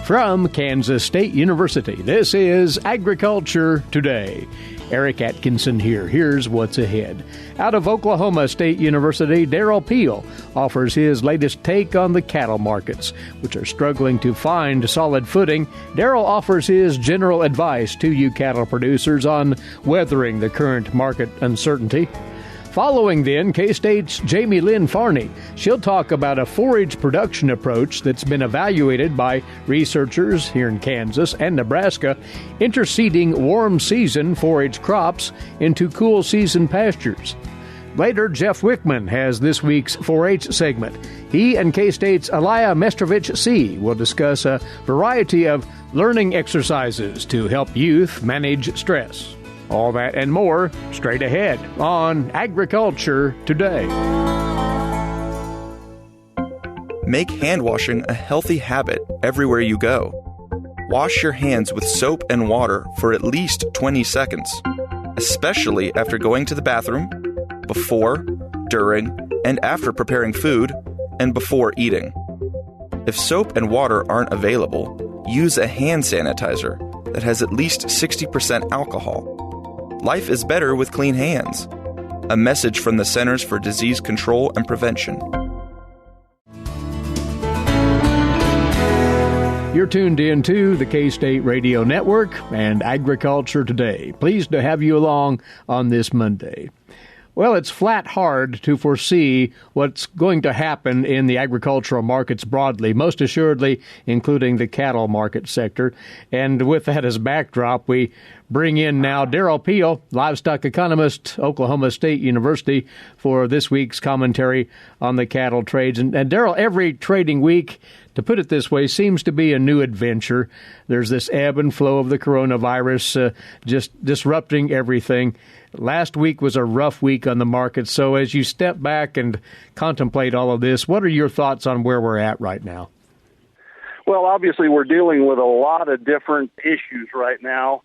From Kansas State University, this is Agriculture Today. Eric Atkinson here. Here's what's ahead. Out of Oklahoma State University, Derrell offers his latest take on the cattle markets, which are struggling to find solid footing. Derrell offers his general advice to you cattle producers on weathering the current market uncertainty. Following then, K-State's Jaymelynn Farney. She'll talk about a forage production approach that's been evaluated by researchers here in Kansas and Nebraska, interseeding warm season forage crops into cool season pastures. Later, Jeff Wickman has this week's 4-H segment. He and K-State's Aliah Mestrovich Seay will discuss a variety of learning exercises to help youth manage stress. All that and more straight ahead on Agriculture Today. Make hand washing a healthy habit everywhere you go. Wash your hands with soap and water for at least 20 seconds, especially after going to the bathroom, before, during, and after preparing food, and before eating. If soap and water aren't available, use a hand sanitizer that has at least 60% alcohol. Life is better with clean hands. A message from the Centers for Disease Control and Prevention. You're tuned in to the K-State Radio Network and Agriculture Today. Pleased to have you along on this Monday. Well, it's flat hard to foresee what's going to happen in the agricultural markets broadly, most assuredly including the cattle market sector. And with that as backdrop, we bring in now Derrell, livestock economist, Oklahoma State University, for this week's commentary on the cattle trades. And Derrell, every trading week, to put it this way, seems to be a new adventure. There's this ebb and flow of the coronavirus just disrupting everything. Last week was a rough week on the market. So as you step back and contemplate all of this, what are your thoughts on where we're at right now? Well, obviously, we're dealing with a lot of different issues right now.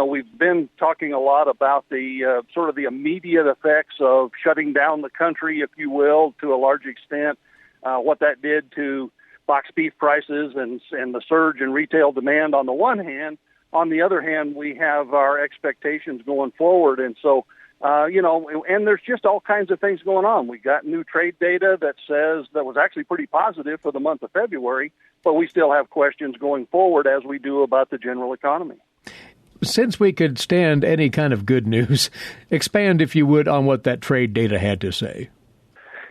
We've been talking a lot about the sort of the immediate effects of shutting down the country, if you will, to a large extent, what that did to box beef prices and the surge in retail demand on the one hand. On the other hand, we have our expectations going forward. And so, and there's just all kinds of things going on. We got new trade data that was actually pretty positive for the month of February, but we still have questions going forward as we do about the general economy. Since we could stand any kind of good news, expand, if you would, on what that trade data had to say.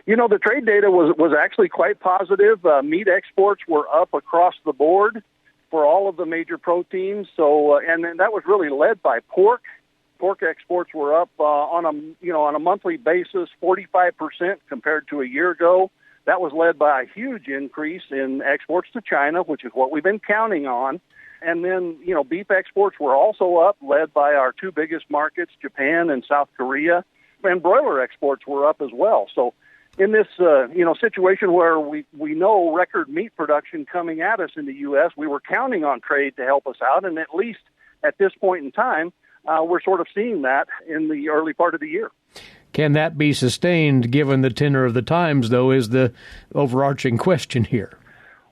The trade data was actually quite positive. Meat exports were up across the board for all of the major proteins. So, and then that was really led by pork. Pork exports were up on a monthly basis, 45% compared to a year ago. That was led by a huge increase in exports to China, which is what we've been counting on. And then, beef exports were also up, led by our two biggest markets, Japan and South Korea. And broiler exports were up as well. So in this, situation where we know record meat production coming at us in the U.S., we were counting on trade to help us out. And at least at this point in time, we're sort of seeing that in the early part of the year. Can that be sustained given the tenor of the times, though, is the overarching question here?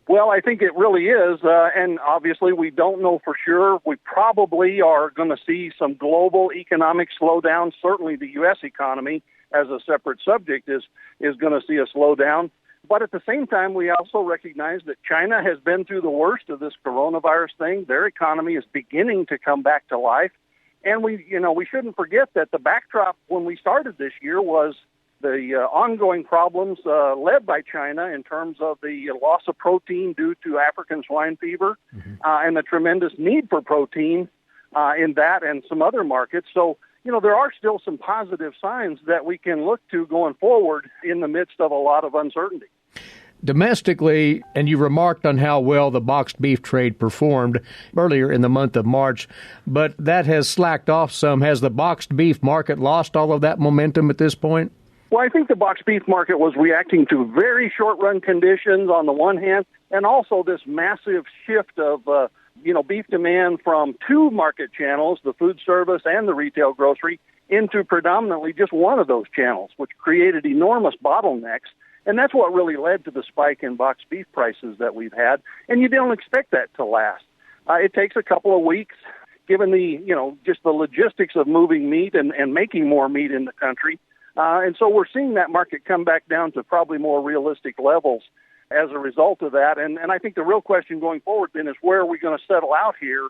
Well, I think it really is, and obviously we don't know for sure. We probably are going to see some global economic slowdown. Certainly the U.S. economy, as a separate subject, is going to see a slowdown. But at the same time, we also recognize that China has been through the worst of this coronavirus thing. Their economy is beginning to come back to life. And we shouldn't forget that the backdrop when we started this year was the ongoing problems led by China in terms of the loss of protein due to African swine fever, and the tremendous need for protein in that and some other markets. So, there are still some positive signs that we can look to going forward in the midst of a lot of uncertainty. Domestically, and you remarked on how well the boxed beef trade performed earlier in the month of March, but that has slacked off some. Has the boxed beef market lost all of that momentum at this point? Well, I think the boxed beef market was reacting to very short-run conditions on the one hand, and also this massive shift of, beef demand from two market channels, the food service and the retail grocery, into predominantly just one of those channels, which created enormous bottlenecks. And that's what really led to the spike in boxed beef prices that we've had. And you don't expect that to last. It takes a couple of weeks, given the, just the logistics of moving meat and making more meat in the country. And so we're seeing that market come back down to probably more realistic levels as a result of that. And I think the real question going forward then is, where are we going to settle out here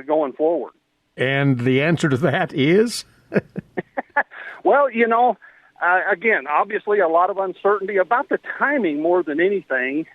going forward? And the answer to that is? Well, again, obviously a lot of uncertainty about the timing more than anything.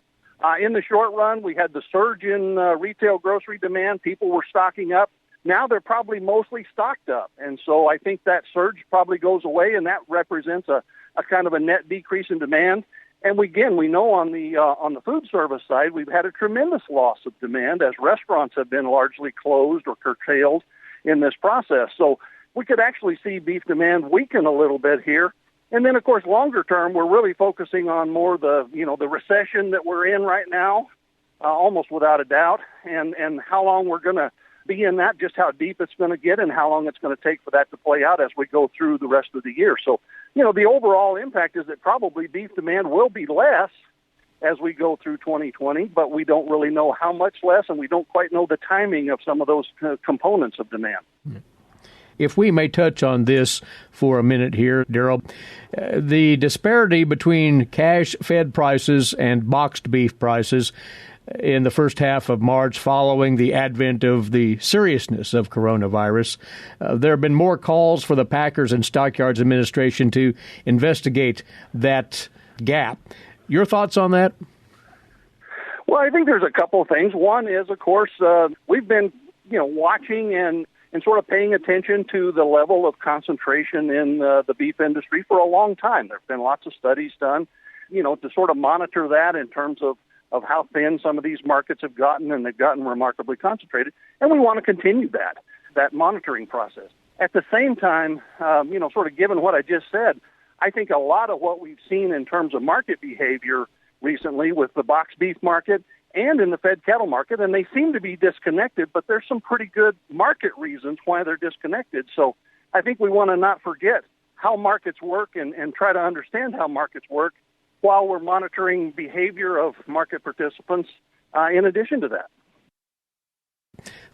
In the short run, we had the surge in retail grocery demand. People were stocking up. Now they're probably mostly stocked up. And so I think that surge probably goes away, and that represents a kind of a net decrease in demand. And we know on the food service side, we've had a tremendous loss of demand as restaurants have been largely closed or curtailed in this process. So we could actually see beef demand weaken a little bit here. And then, of course, longer term, we're really focusing on more the recession that we're in right now, almost without a doubt, and how long we're going to be in that, just how deep it's going to get and how long it's going to take for that to play out as we go through the rest of the year. So, the overall impact is that probably beef demand will be less as we go through 2020, but we don't really know how much less, and we don't quite know the timing of some of those components of demand. If we may touch on this for a minute here, Derrell, the disparity between cash-fed prices and boxed beef prices in the first half of March following the advent of the seriousness of coronavirus, there have been more calls for the Packers and Stockyards Administration to investigate that gap. Your thoughts on that? Well, I think there's a couple of things. One is, of course, we've been, watching and sort of paying attention to the level of concentration in the beef industry for a long time. There have been lots of studies done, to sort of monitor that in terms of how thin some of these markets have gotten, and they've gotten remarkably concentrated. And we want to continue that monitoring process. At the same time, sort of given what I just said, I think a lot of what we've seen in terms of market behavior recently with the boxed beef market and in the fed cattle market, and they seem to be disconnected, but there's some pretty good market reasons why they're disconnected. So I think we want to not forget how markets work and try to understand how markets work while we're monitoring behavior of market participants in addition to that.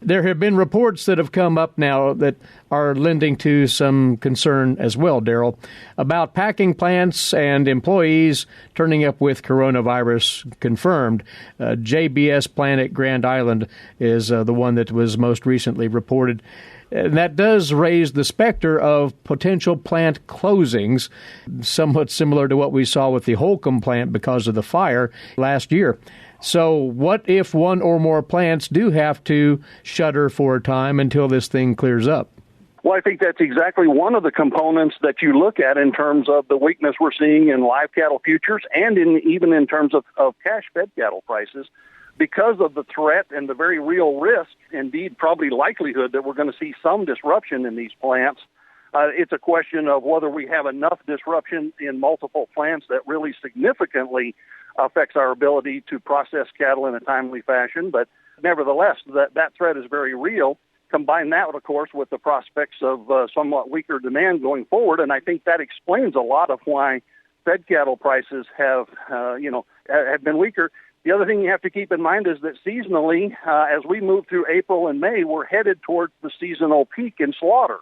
There have been reports that have come up now that are lending to some concern as well, Derrell, about packing plants and employees turning up with coronavirus confirmed. JBS plant at Grand Island is the one that was most recently reported. And that does raise the specter of potential plant closings, somewhat similar to what we saw with the Holcomb plant because of the fire last year. So what if one or more plants do have to shutter for a time until this thing clears up? Well, I think that's exactly one of the components that you look at in terms of the weakness we're seeing in live cattle futures and even in terms of cash-fed cattle prices. Because of the threat and the very real risk, indeed probably likelihood that we're going to see some disruption in these plants, it's a question of whether we have enough disruption in multiple plants that really significantly affects our ability to process cattle in a timely fashion. But nevertheless, that threat is very real. Combine that, of course, with the prospects of somewhat weaker demand going forward, and I think that explains a lot of why fed cattle prices have been weaker. The other thing you have to keep in mind is that seasonally, as we move through April and May, we're headed towards the seasonal peak in slaughter.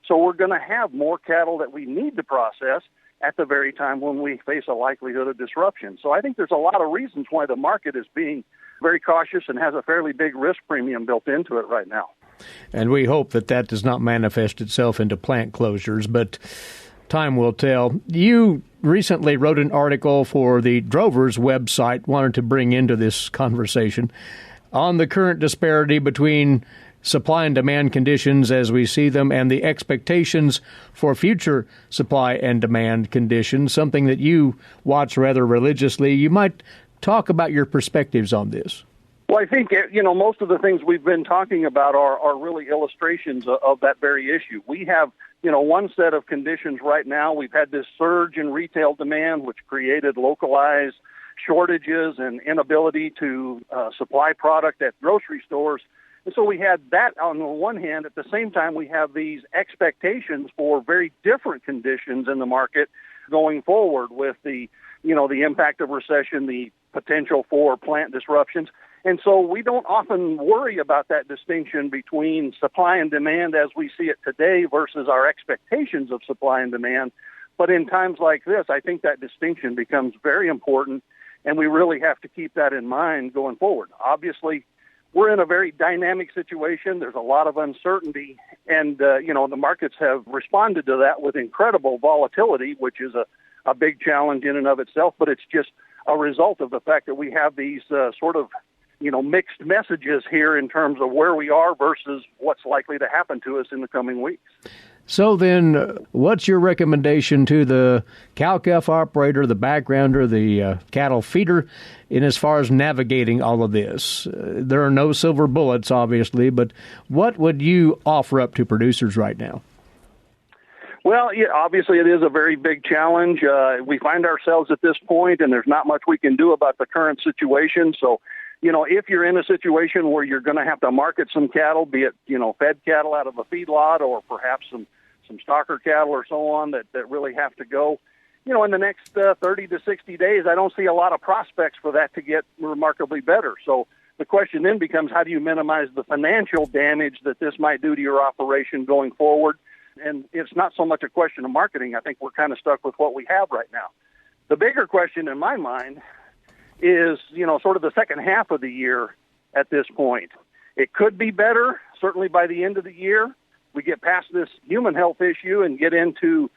So we're going to have more cattle that we need to process at the very time when we face a likelihood of disruption. So I think there's a lot of reasons why the market is being very cautious and has a fairly big risk premium built into it right now. And we hope that does not manifest itself into plant closures, but time will tell. You recently wrote an article for the Drovers website, wanted to bring into this conversation, on the current disparity between supply and demand conditions as we see them and the expectations for future supply and demand conditions, something that you watch rather religiously. You might talk about your perspectives on this. Well, I think, most of the things we've been talking about are really illustrations of that very issue. We have, one set of conditions right now. We've had this surge in retail demand, which created localized shortages and inability to supply product at grocery stores. And so we had that on the one hand. At the same time, we have these expectations for very different conditions in the market going forward with the the impact of recession, the potential for plant disruptions. And so we don't often worry about that distinction between supply and demand as we see it today versus our expectations of supply and demand. But in times like this, I think that distinction becomes very important, and we really have to keep that in mind going forward. Obviously, we're in a very dynamic situation. There's a lot of uncertainty, and, the markets have responded to that with incredible volatility, which is a big challenge in and of itself, but it's just a result of the fact that we have these mixed messages here in terms of where we are versus what's likely to happen to us in the coming weeks. So then, what's your recommendation to the cow-calf operator, the backgrounder, the cattle feeder, in as far as navigating all of this? There are no silver bullets, obviously, but what would you offer up to producers right now? Well, obviously it is a very big challenge. We find ourselves at this point, and there's not much we can do about the current situation. So, if you're in a situation where you're going to have to market some cattle, be it, fed cattle out of a feedlot or perhaps some stocker cattle or so on that really have to go, in the next 30 to 60 days, I don't see a lot of prospects for that to get remarkably better. So the question then becomes, how do you minimize the financial damage that this might do to your operation going forward? And it's not so much a question of marketing. I think we're kind of stuck with what we have right now. The bigger question in my mind is, sort of the second half of the year at this point. It could be better, certainly by the end of the year. We get past this human health issue and get into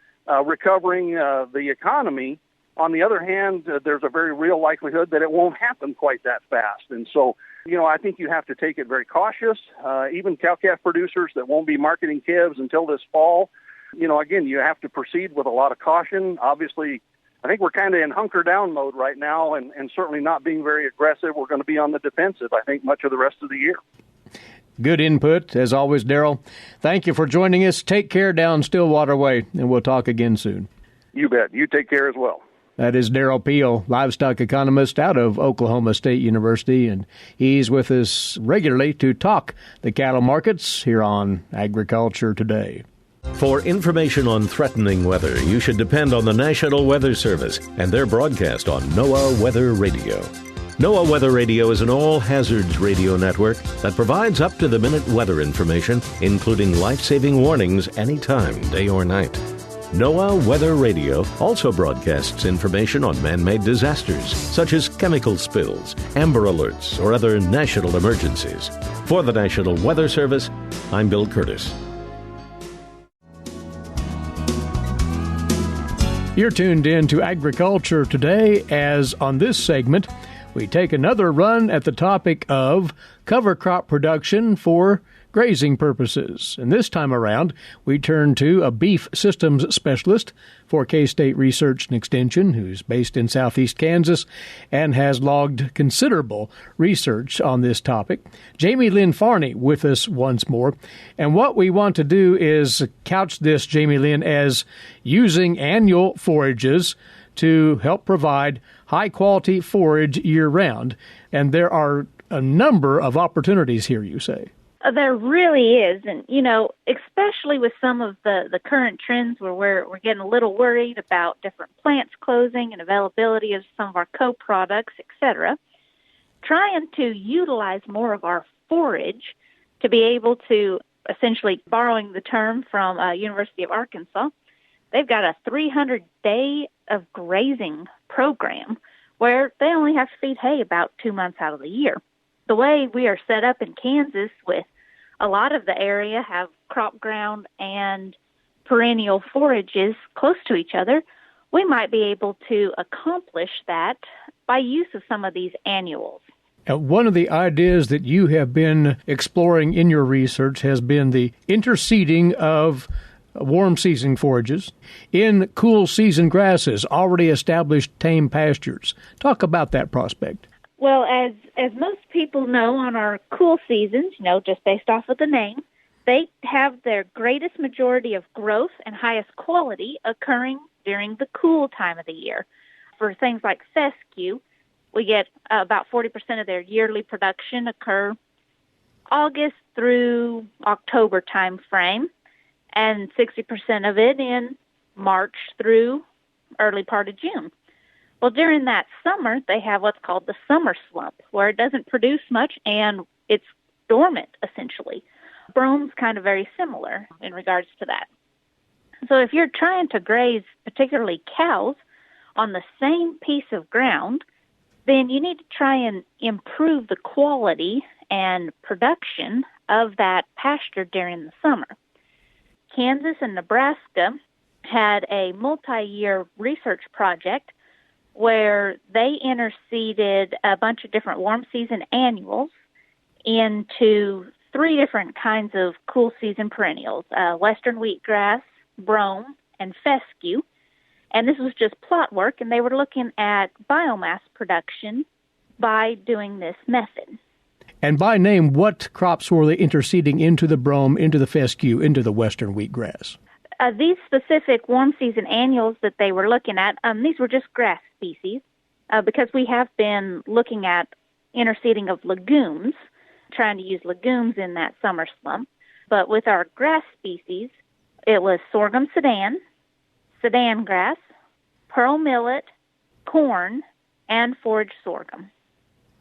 recovering the economy. On the other hand, there's a very real likelihood that it won't happen quite that fast. And so, I think you have to take it very cautious. Even cow-calf producers that won't be marketing calves until this fall, again, you have to proceed with a lot of caution. Obviously, I think we're kind of in hunker-down mode right now and certainly not being very aggressive. We're going to be on the defensive, I think, much of the rest of the year. Good input, as always, Derrell. Thank you for joining us. Take care down Stillwater Way, and we'll talk again soon. You bet. You take care as well. That is Derrell Peel, livestock economist out of Oklahoma State University, and he's with us regularly to talk the cattle markets here on Agriculture Today. For information on threatening weather, you should depend on the National Weather Service and their broadcast on NOAA Weather Radio. NOAA Weather Radio is an all-hazards radio network that provides up-to-the-minute weather information, including life-saving warnings anytime, day or night. NOAA Weather Radio also broadcasts information on man-made disasters, such as chemical spills, amber alerts, or other national emergencies. For the National Weather Service, I'm Bill Curtis. You're tuned in to Agriculture Today, as on this segment, we take another run at the topic of cover crop production for grazing purposes. And this time around, we turn to a beef systems specialist for K-State Research and Extension, who's based in southeast Kansas and has logged considerable research on this topic. Jaymelynn Farney with us once more. And what we want to do is couch this, Jaymelynn, as using annual forages to help provide high-quality forage year-round. And there are a number of opportunities here, you say. There really is. And, especially with some of the current trends where we're getting a little worried about different plants closing and availability of some of our co-products, et cetera, trying to utilize more of our forage to be able to, essentially borrowing the term from University of Arkansas, they've got a 300-day of grazing program where they only have to feed hay about 2 months out of the year. The way we are set up in Kansas, with a lot of the area have crop ground and perennial forages close to each other, we might be able to accomplish that by use of some of these annuals. One of the ideas that you have been exploring in your research has been the interseeding of warm season forages in cool season grasses, already established tame pastures. Talk about that prospect. Well, as most people know, on our cool seasons, just based off of the name, they have their greatest majority of growth and highest quality occurring during the cool time of the year. For things like fescue, we get about 40% of their yearly production occur August through October time frame, and 60% of it in March through early part of June. Well, during that summer, they have what's called the summer slump, where it doesn't produce much and it's dormant, essentially. Brome's kind of very similar in regards to that. So if you're trying to graze particularly cows on the same piece of ground, then you need to try and improve the quality and production of that pasture during the summer. Kansas and Nebraska had a multi-year research project where they interseeded a bunch of different warm season annuals into 3 different kinds of cool season perennials, western wheatgrass, brome, and fescue. And this was just plot work, and they were looking at biomass production by doing this method. And by name, what crops were they interseeding into the brome, into the fescue, into the western wheatgrass? These specific warm season annuals that they were looking at, these were just grass species, because we have been looking at interseeding of legumes, trying to use legumes in that summer slump. But with our grass species, it was sorghum sudan, sudan grass, pearl millet, corn, and forage sorghum.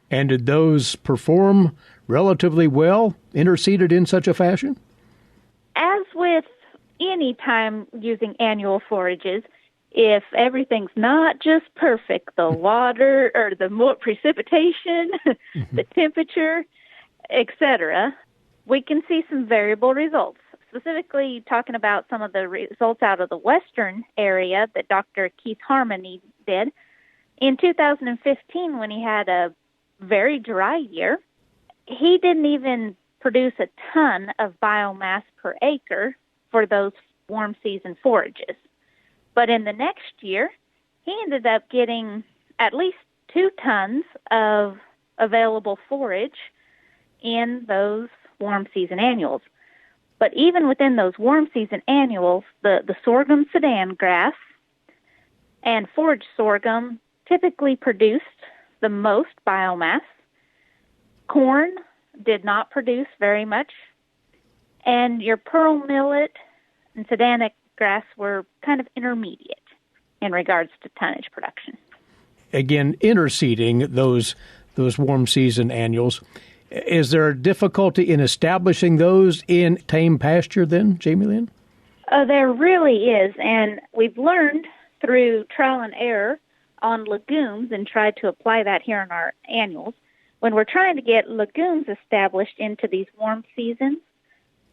And did those perform relatively well, interseeded in such a fashion? As with any time using annual forages, if everything's not just perfect, the water or the precipitation, the temperature, etc., we can see some variable results. Specifically talking about some of the results out of the western area that Dr. Keith Harmony did. In 2015, when he had a very dry year, he didn't even produce a ton of biomass per acre for those warm season forages. But in the next year, he ended up getting at least 2 tons of available forage in those warm season annuals. But even within those warm season annuals, the sorghum sudan grass and forage sorghum typically produced the most biomass. Corn did not produce very much. And your pearl millet and sudanic grass were kind of intermediate in regards to tonnage production. Again, interseeding those warm season annuals. Is there a difficulty in establishing those in tame pasture then, Jaymelynn? There really is, and we've learned through trial and error on legumes and tried to apply that here in our annuals. When we're trying to get legumes established into these warm seasons,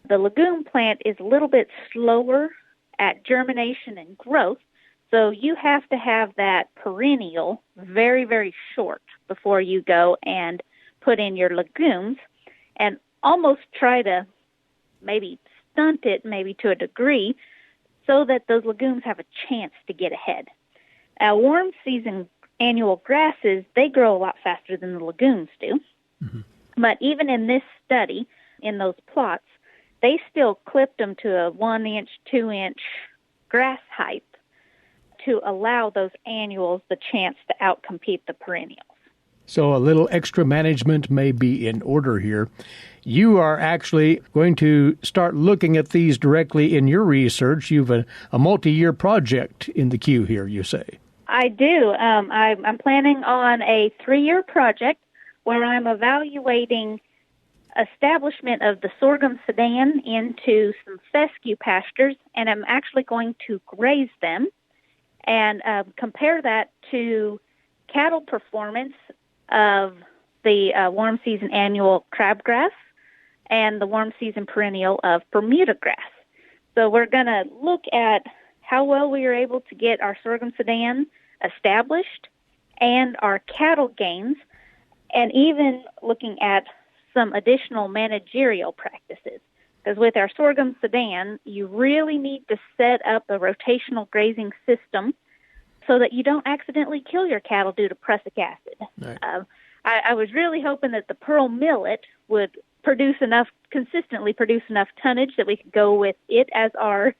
the legume plant is a little bit slower at germination and growth, so you have to have that perennial very, very short before you go and put in your legumes, and almost try to maybe stunt it maybe to a degree so that those legumes have a chance to get ahead. Warm season annual grasses, they grow a lot faster than the legumes do. Mm-hmm. But even in this study, in those plots, they still clipped them to a 1-inch, 2-inch grass height to allow those annuals the chance to outcompete the perennials. So a little extra management may be in order here. You are actually going to start looking at these directly in your research. You've a multi-year project in the queue here, you say. I do. I'm planning on a 3-year project where I'm evaluating establishment of the sorghum sudan into some fescue pastures, and I'm actually going to graze them and compare that to cattle performance of the warm season annual crabgrass and the warm season perennial of Bermuda grass. So we're going to look at how well we are able to get our sorghum sudan established and our cattle gains, and even looking at some additional managerial practices. Because with our sorghum sudan, you really need to set up a rotational grazing system so that you don't accidentally kill your cattle due to prussic acid. Right. I was really hoping that the pearl millet would consistently produce enough tonnage that we could go with it as our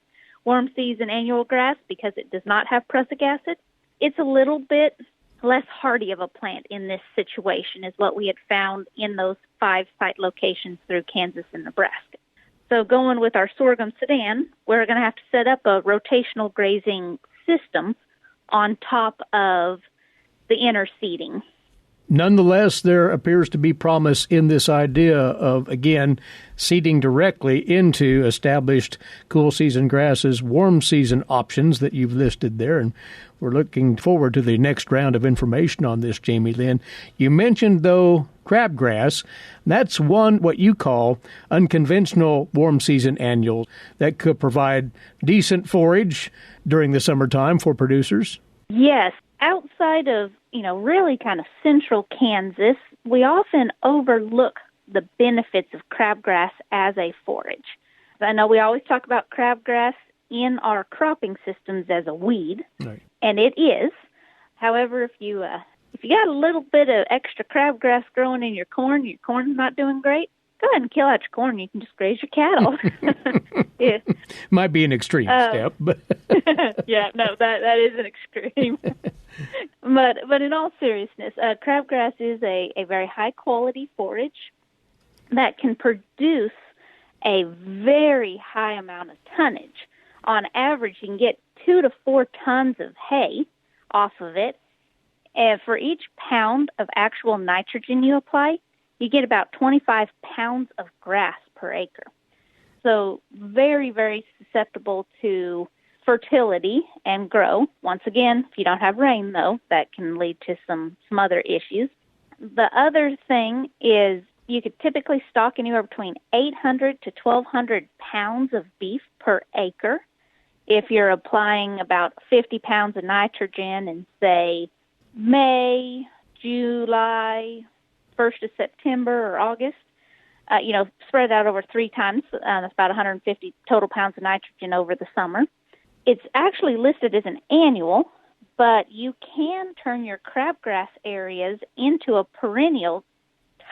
warm season annual grass because it does not have prussic acid. It's a little bit less hardy of a plant in this situation is what we had found in those 5 site locations through Kansas and Nebraska. So going with our sorghum sudan, we're going to have to set up a rotational grazing system on top of the interseeding. Nonetheless, there appears to be promise in this idea of, again, seeding directly into established cool season grasses, warm season options that you've listed there. And we're looking forward to the next round of information on this, Jaymelynn. You mentioned, though, crabgrass. That's one, what you call, unconventional warm season annual that could provide decent forage during the summertime for producers. Yes. Outside of, really kind of central Kansas, we often overlook the benefits of crabgrass as a forage. I know we always talk about crabgrass in our cropping systems as a weed, right, and it is. However, if you got a little bit of extra crabgrass growing in your corn's not doing great, go ahead and kill out your corn. You can just graze your cattle. Yeah. Might be an extreme step, but yeah, no, that is an extreme. But in all seriousness, crabgrass is a very high quality forage that can produce a very high amount of tonnage. On average, you can get 2 to 4 tons of hay off of it. And for each pound of actual nitrogen you apply, you get about 25 pounds of grass per acre. So very, very susceptible to fertility and grow. Once again, if you don't have rain, though, that can lead to some other issues. The other thing is you could typically stock anywhere between 800 to 1,200 pounds of beef per acre. If you're applying about 50 pounds of nitrogen in, say, May, July, 1st of September or August, spread out over 3 times. That's about 150 total pounds of nitrogen over the summer. It's actually listed as an annual, but you can turn your crabgrass areas into a perennial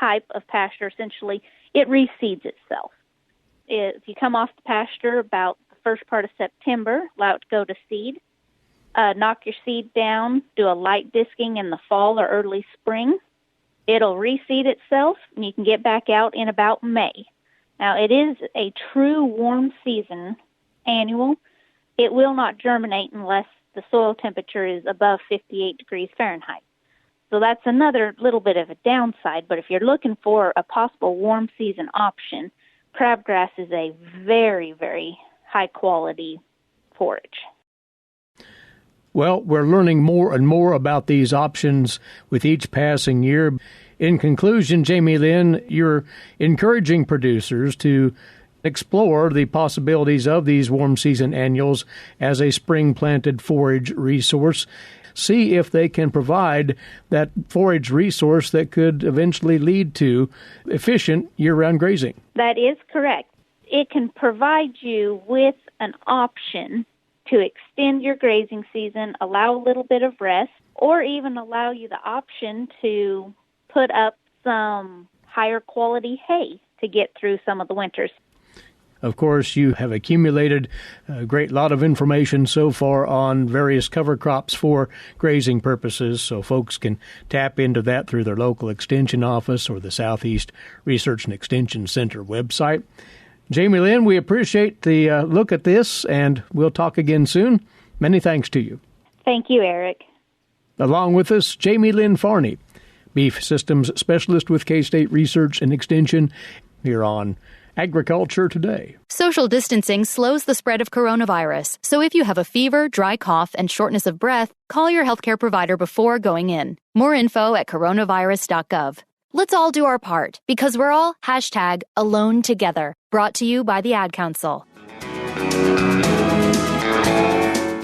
type of pasture. Essentially, it reseeds itself. If you come off the pasture about the first part of September, allow it to go to seed, knock your seed down, do a light disking in the fall or early spring. It'll reseed itself, and you can get back out in about May. Now, it is a true warm season annual. It will not germinate unless the soil temperature is above 58 degrees Fahrenheit. So that's another little bit of a downside, but if you're looking for a possible warm season option, crabgrass is a very, very high-quality forage. Well, we're learning more and more about these options with each passing year. In conclusion, Jaymelynn, you're encouraging producers to explore the possibilities of these warm season annuals as a spring-planted forage resource. See if they can provide that forage resource that could eventually lead to efficient year-round grazing. That is correct. It can provide you with an option to extend your grazing season, allow a little bit of rest, or even allow you the option to put up some higher quality hay to get through some of the winters. Of course, you have accumulated a great lot of information so far on various cover crops for grazing purposes, so folks can tap into that through their local extension office or the Southeast Research and Extension Center website. Jaymelynn, we appreciate the look at this, and we'll talk again soon. Many thanks to you. Thank you, Eric. Along with us, Jaymelynn Farney, Beef Systems Specialist with K-State Research and Extension, here on Agriculture Today. Social distancing slows the spread of coronavirus, so if you have a fever, dry cough, and shortness of breath, call your healthcare provider before going in. More info at coronavirus.gov. Let's all do our part, because we're all #AloneTogether. Brought to you by the Ad Council.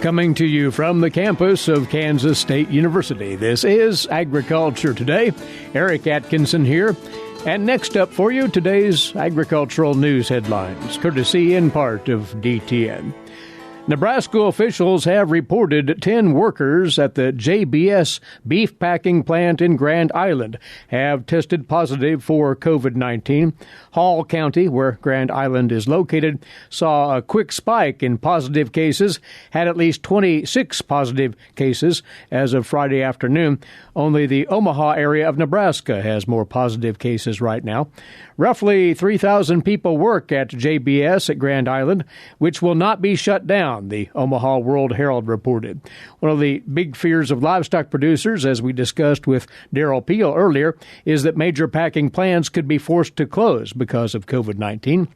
Coming to you from the campus of Kansas State University, this is Agriculture Today. Eric Atkinson here. And next up for you, today's agricultural news headlines, courtesy in part of DTN. Nebraska officials have reported 10 workers at the JBS beef packing plant in Grand Island have tested positive for COVID-19. Hall County, where Grand Island is located, saw a quick spike in positive cases, had at least 26 positive cases as of Friday afternoon. Only the Omaha area of Nebraska has more positive cases right now. Roughly 3,000 people work at JBS at Grand Island, which will not be shut down down, the Omaha World Herald reported. One of the big fears of livestock producers, as we discussed with Derrell Peel earlier, is that major packing plants could be forced to close because of COVID-19.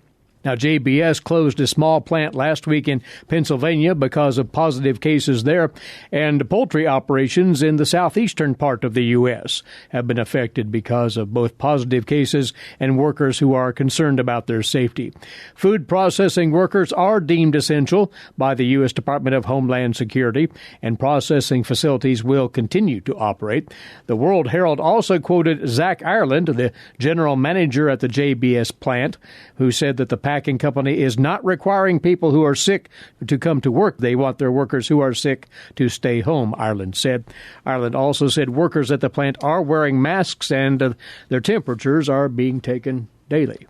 Now, JBS closed a small plant last week in Pennsylvania because of positive cases there, and poultry operations in the southeastern part of the U.S. have been affected because of both positive cases and workers who are concerned about their safety. Food processing workers are deemed essential by the U.S. Department of Homeland Security, and processing facilities will continue to operate. The World Herald also quoted Zach Ireland, the general manager at the JBS plant, who said that the packing company is not requiring people who are sick to come to work. They want their workers who are sick to stay home, Ireland said. Ireland also said workers at the plant are wearing masks and their temperatures are being taken daily.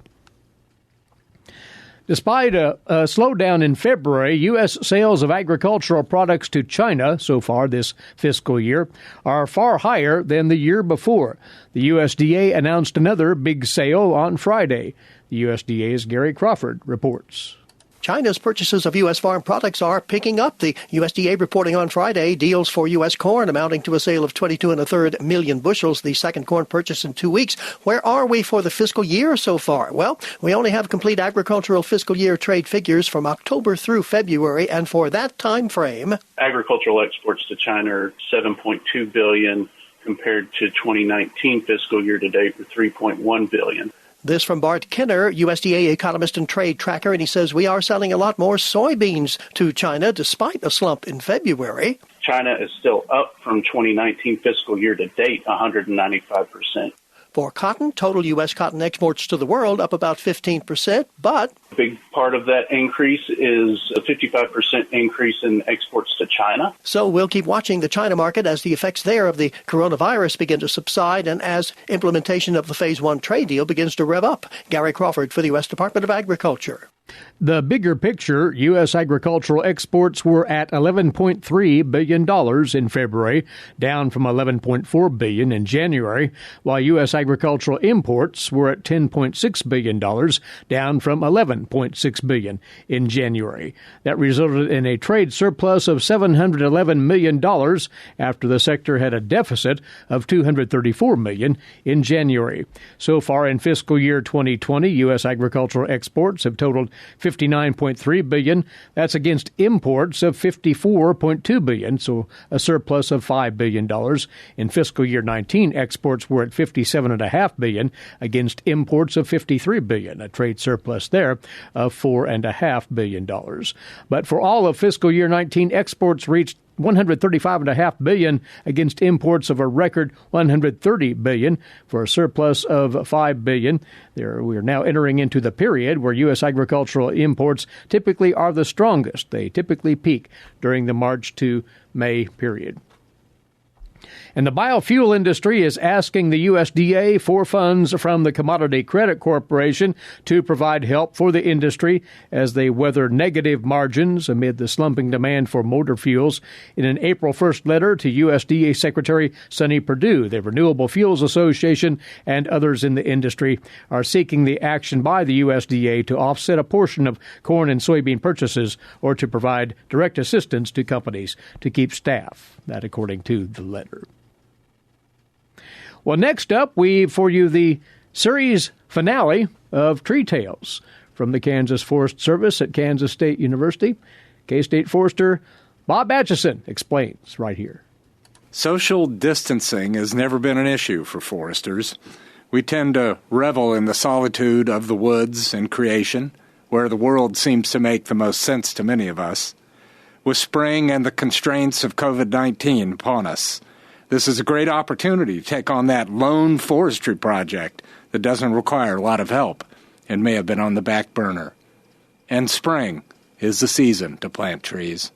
Despite a slowdown in February, U.S. sales of agricultural products to China so far this fiscal year are far higher than the year before. The USDA announced another big sale on Friday. The USDA's Gary Crawford reports. China's purchases of U.S. farm products are picking up. The USDA reporting on Friday deals for U.S. corn amounting to a sale of 22 1/3 million bushels, the second corn purchase in 2 weeks. Where are we for the fiscal year so far? Well, we only have complete agricultural fiscal year trade figures from October through February, and for that time frame, agricultural exports to China are $7.2 billion compared to 2019 fiscal year to date for $3.1 billion. This from Bart Kinner, USDA economist and trade tracker, and he says we are selling a lot more soybeans to China despite a slump in February. China is still up from 2019 fiscal year to date, 195%. For cotton, total U.S. cotton exports to the world up about 15%, but a big part of that increase is a 55% increase in exports to China. So we'll keep watching the China market as the effects there of the coronavirus begin to subside and as implementation of the Phase 1 trade deal begins to rev up. Gary Crawford for the U.S. Department of Agriculture. The bigger picture, U.S. agricultural exports were at $11.3 billion in February, down from $11.4 billion in January, while U.S. agricultural imports were at $10.6 billion, down from $11.6 billion in January. That resulted in a trade surplus of $711 million after the sector had a deficit of $234 million in January. So far in fiscal year 2020, U.S. agricultural exports have totaled $59.3 billion. That's against imports of $54.2 billion, so a surplus of $5 billion. In fiscal year 19, exports were at $57.5 billion against imports of $53 billion, a trade surplus there of $4.5 billion. But for all of fiscal year 19, exports reached $135.5 billion against imports of a record $130 billion for a surplus of $5 billion. We are now entering into the period where U.S. agricultural imports typically are the strongest. They typically peak during the March to May period. And the biofuel industry is asking the USDA for funds from the Commodity Credit Corporation to provide help for the industry as they weather negative margins amid the slumping demand for motor fuels. In an April 1st letter to USDA Secretary Sonny Perdue, the Renewable Fuels Association and others in the industry are seeking the action by the USDA to offset a portion of corn and soybean purchases or to provide direct assistance to companies to keep staff. That according to the letter. Well, next up, for you the series finale of Tree Tales from the Kansas Forest Service at Kansas State University. K-State Forester Bob Atkinson explains right here. Social distancing has never been an issue for foresters. We tend to revel in the solitude of the woods and creation, where the world seems to make the most sense to many of us. With spring and the constraints of COVID-19 upon us, this is a great opportunity to take on that lone forestry project that doesn't require a lot of help and may have been on the back burner. And spring is the season to plant trees.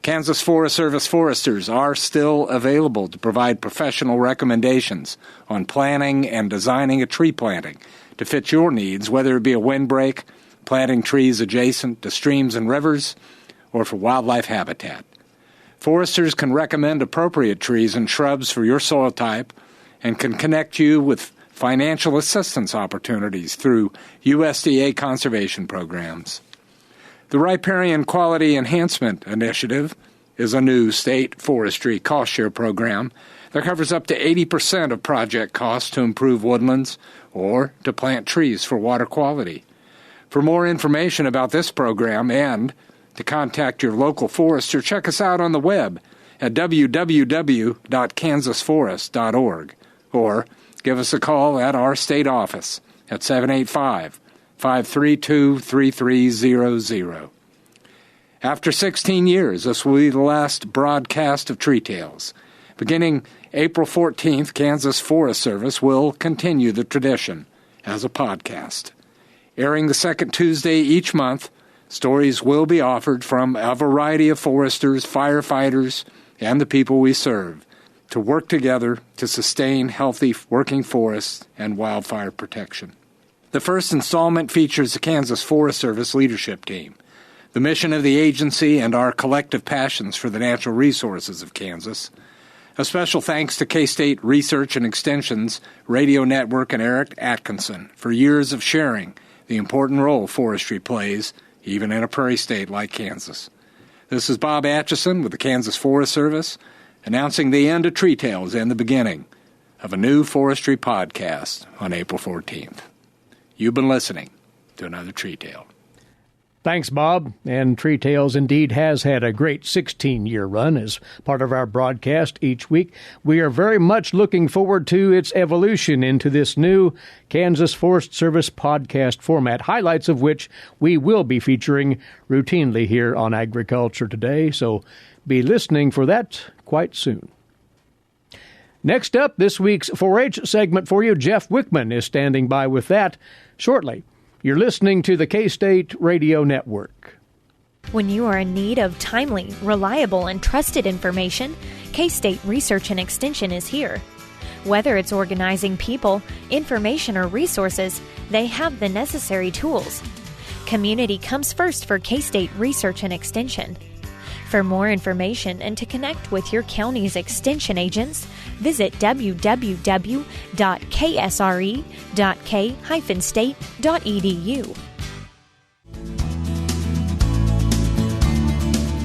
Kansas Forest Service foresters are still available to provide professional recommendations on planning and designing a tree planting to fit your needs, whether it be a windbreak, planting trees adjacent to streams and rivers, or for wildlife habitat. Foresters can recommend appropriate trees and shrubs for your soil type and can connect you with financial assistance opportunities through USDA conservation programs. The Riparian Quality Enhancement Initiative is a new state forestry cost-share program that covers up to 80% of project costs to improve woodlands or to plant trees for water quality. For more information about this program and to contact your local forester, check us out on the web at www.kansasforest.org or give us a call at our state office at 785-532-3300. After 16 years, this will be the last broadcast of Tree Tales. Beginning April 14th, Kansas Forest Service will continue the tradition as a podcast. Airing the second Tuesday each month, stories will be offered from a variety of foresters, firefighters, and the people we serve to work together to sustain healthy working forests and wildfire protection. The first installment features the Kansas Forest Service leadership team, the mission of the agency, and our collective passions for the natural resources of Kansas. A special thanks to K-State Research and Extension's radio network and Eric Atkinson for years of sharing the important role forestry plays, even in a prairie state like Kansas. This is Bob Atchison with the Kansas Forest Service, announcing the end of Tree Tales and the beginning of a new forestry podcast on April 14th. You've been listening to another Tree Tale. Thanks, Bob. And Tree Tales indeed has had a great 16-year run as part of our broadcast each week. We are very much looking forward to its evolution into this new Kansas Forest Service podcast format, highlights of which we will be featuring routinely here on Agriculture Today. So be listening for that quite soon. Next up, this week's Forage segment for you. Jeff Wickman is standing by with that shortly. You're listening to the K-State Radio Network. When you are in need of timely, reliable, and trusted information, K-State Research and Extension is here. Whether it's organizing people, information, or resources, they have the necessary tools. Community comes first for K-State Research and Extension. For more information and to connect with your county's extension agents, visit www.ksre.k-state.edu.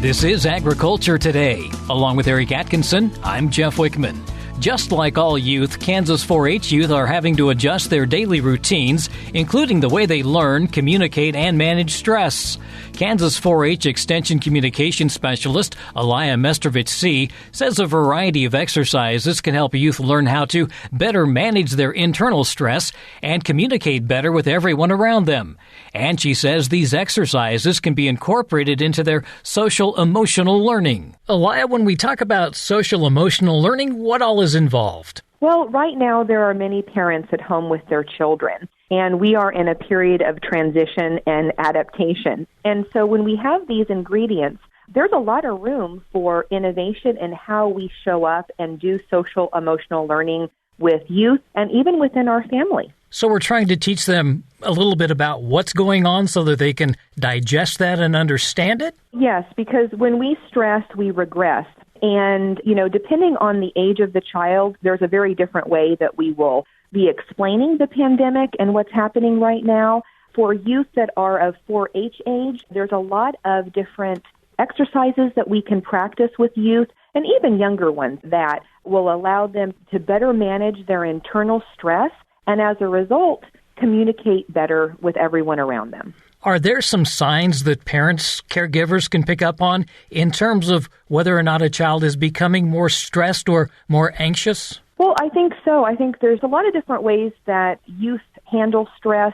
This is Agriculture Today. Along with Eric Atkinson, I'm Jeff Wickman. Just like all youth, Kansas 4-H youth are having to adjust their daily routines, including the way they learn, communicate, and manage stress. Kansas 4-H Extension Communication Specialist Aliah Mestrovich Seay says a variety of exercises can help youth learn how to better manage their internal stress and communicate better with everyone around them. And she says these exercises can be incorporated into their social-emotional learning. Aliah, when we talk about social-emotional learning, what all is involved? Well, right now there are many parents at home with their children, and we are in a period of transition and adaptation. And so when we have these ingredients, there's a lot of room for innovation in how we show up and do social emotional learning with youth and even within our family. So we're trying to teach them a little bit about what's going on so that they can digest that and understand it? Yes, because when we stress, we regress. And, depending on the age of the child, there's a very different way that we will be explaining the pandemic and what's happening right now. For youth that are of 4-H age, there's a lot of different exercises that we can practice with youth and even younger ones that will allow them to better manage their internal stress and, as a result, communicate better with everyone around them. Are there some signs that parents, caregivers can pick up on in terms of whether or not a child is becoming more stressed or more anxious? Well, I think so. I think there's a lot of different ways that youth handle stress.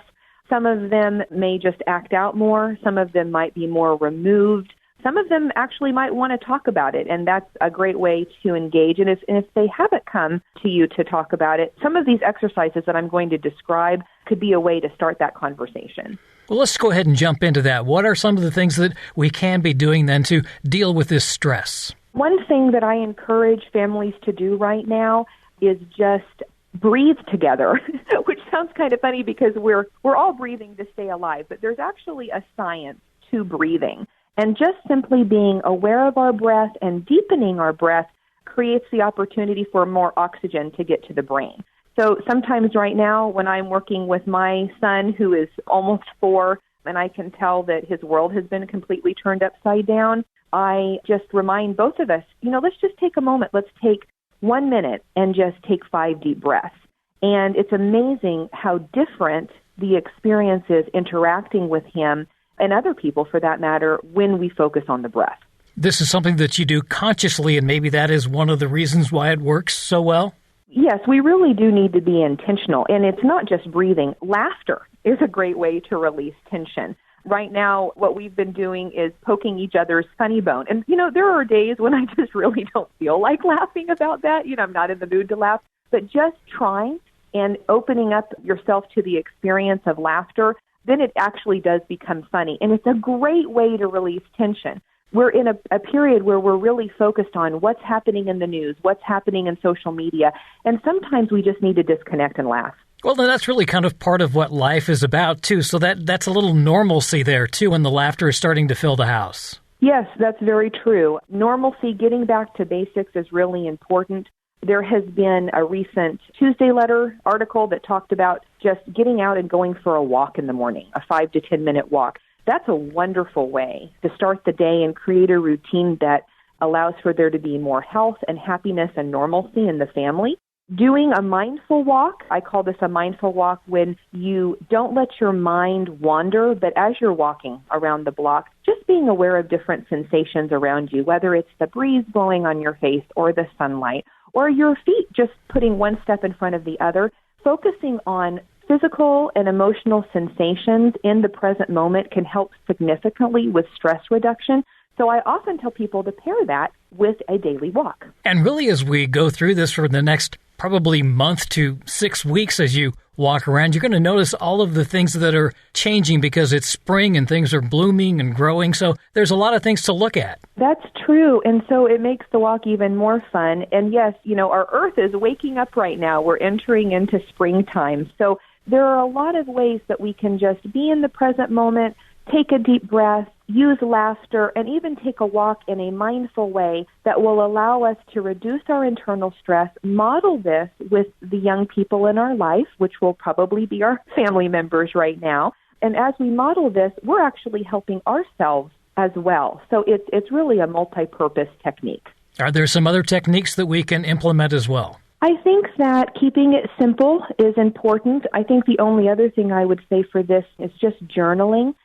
Some of them may just act out more. Some of them might be more removed. Some of them actually might want to talk about it, and that's a great way to engage. And if they haven't come to you to talk about it, some of these exercises that I'm going to describe could be a way to start that conversation. Well, let's go ahead and jump into that. What are some of the things that we can be doing then to deal with this stress? One thing that I encourage families to do right now is just breathe together, which sounds kind of funny because we're all breathing to stay alive, but there's actually a science to breathing. And just simply being aware of our breath and deepening our breath creates the opportunity for more oxygen to get to the brain. So sometimes right now when I'm working with my son who is almost 4, and I can tell that his world has been completely turned upside down, I just remind both of us, let's just take a moment. Let's take 1 minute and just take 5 deep breaths. And it's amazing how different the experience is interacting with him and other people, for that matter, when we focus on the breath. This is something that you do consciously, and maybe that is one of the reasons why it works so well? Yes, we really do need to be intentional. And it's not just breathing. Laughter is a great way to release tension. Right now, what we've been doing is poking each other's funny bone. And, there are days when I just really don't feel like laughing about that. I'm not in the mood to laugh. But just trying and opening up yourself to the experience of laughter, then it actually does become funny. And it's a great way to release tension. We're in a period where we're really focused on what's happening in the news, what's happening in social media, and sometimes we just need to disconnect and laugh. Well, then that's really kind of part of what life is about, too, so that's a little normalcy there, too, when the laughter is starting to fill the house. Yes, that's very true. Normalcy, getting back to basics is really important. There has been a recent Tuesday Letter article that talked about just getting out and going for a walk in the morning, a 5 to 10 minute walk. That's a wonderful way to start the day and create a routine that allows for there to be more health and happiness and normalcy in the family. Doing a mindful walk, I call this a mindful walk, when you don't let your mind wander, but as you're walking around the block, just being aware of different sensations around you, whether it's the breeze blowing on your face or the sunlight, or your feet just putting one step in front of the other, focusing on physical and emotional sensations in the present moment can help significantly with stress reduction. So I often tell people to pair that with a daily walk. And really, as we go through this for the next probably month to 6 weeks as you walk around, you're going to notice all of the things that are changing because it's spring and things are blooming and growing. So there's a lot of things to look at. That's true. And so it makes the walk even more fun. And yes, our earth is waking up right now. We're entering into springtime. So there are a lot of ways that we can just be in the present moment, take a deep breath, use laughter, and even take a walk in a mindful way that will allow us to reduce our internal stress, model this with the young people in our life, which will probably be our family members right now. And as we model this, we're actually helping ourselves as well. So it's really a multi-purpose technique. Are there some other techniques that we can implement as well? I think that keeping it simple is important. I think the only other thing I would say for this is just journaling.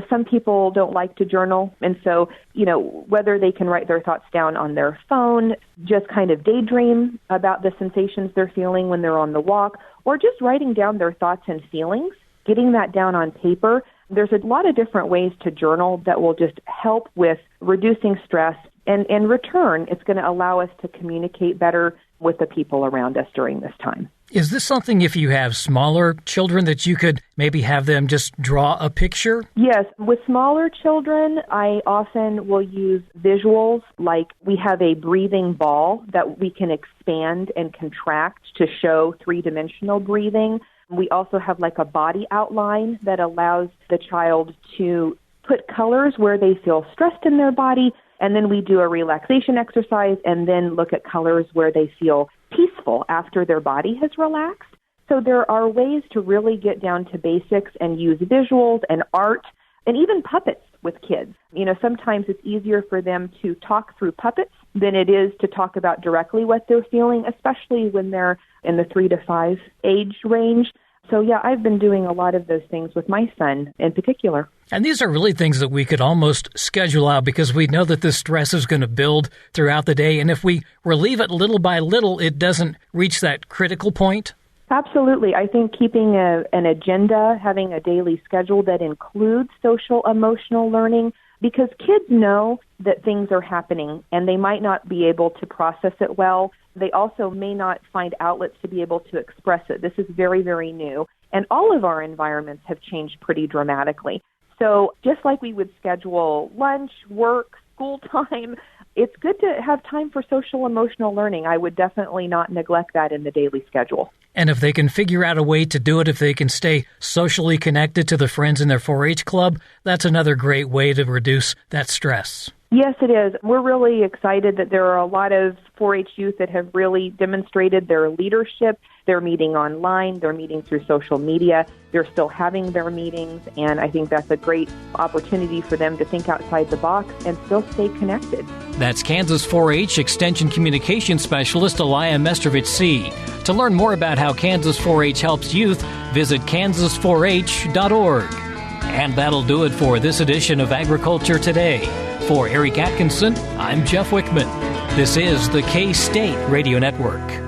Some people don't like to journal, and so, whether they can write their thoughts down on their phone, just kind of daydream about the sensations they're feeling when they're on the walk, or just writing down their thoughts and feelings, getting that down on paper. There's a lot of different ways to journal that will just help with reducing stress, and in return, it's going to allow us to communicate better with the people around us during this time. Is this something, if you have smaller children, that you could maybe have them just draw a picture? Yes. With smaller children, I often will use visuals, like we have a breathing ball that we can expand and contract to show three-dimensional breathing. We also have like a body outline that allows the child to put colors where they feel stressed in their body, and then we do a relaxation exercise and then look at colors where they feel peaceful after their body has relaxed. So there are ways to really get down to basics and use visuals and art and even puppets with kids. Sometimes it's easier for them to talk through puppets than it is to talk about directly what they're feeling, especially when they're in the 3 to 5 age range. So, yeah, I've been doing a lot of those things with my son in particular. And these are really things that we could almost schedule out because we know that this stress is going to build throughout the day. And if we relieve it little by little, it doesn't reach that critical point. Absolutely. I think keeping an agenda, having a daily schedule that includes social emotional learning, because kids know that things are happening and they might not be able to process it well. They also may not find outlets to be able to express it. This is very, very new. And all of our environments have changed pretty dramatically. So just like we would schedule lunch, work, school time, it's good to have time for social emotional learning. I would definitely not neglect that in the daily schedule. And if they can figure out a way to do it, if they can stay socially connected to the friends in their 4-H club, that's another great way to reduce that stress. Yes, it is. We're really excited that there are a lot of 4-H youth that have really demonstrated their leadership. They're meeting online, they're meeting through social media, they're still having their meetings, and I think that's a great opportunity for them to think outside the box and still stay connected. That's Kansas 4-H Extension Communication Specialist Aliah Mestrovich Seay. To learn more about how Kansas 4-H helps youth, visit kansas4h.org. And that'll do it for this edition of Agriculture Today. For Eric Atkinson, I'm Jeff Wickman. This is the K-State Radio Network.